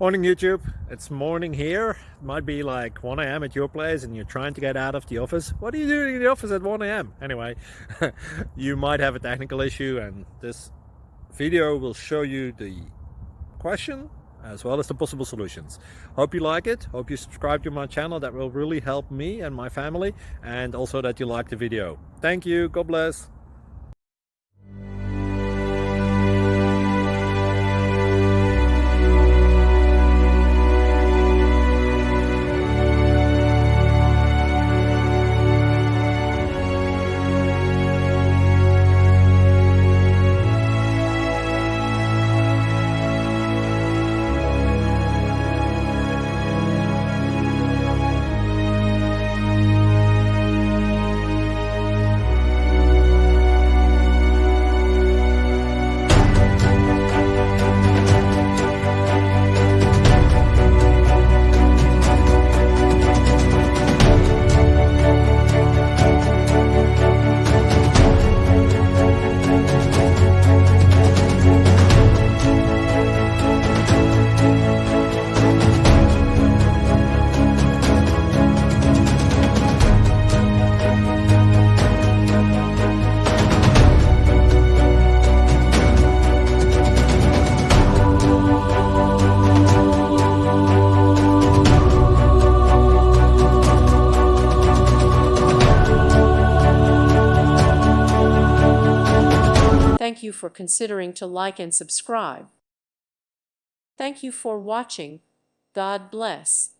Morning YouTube, it's morning here. It might be like 1 a.m. at your place and you're trying to get out of the office. What are you doing in the office at 1 a.m.? Anyway, you might have a technical issue and this video will show you the question as well as the possible solutions. Hope you like it, hope you subscribe to my channel. That will really help me and my family, and also that you like the video. Thank you, God bless. Thank you for considering to like and subscribe. Thank you for watching. God bless.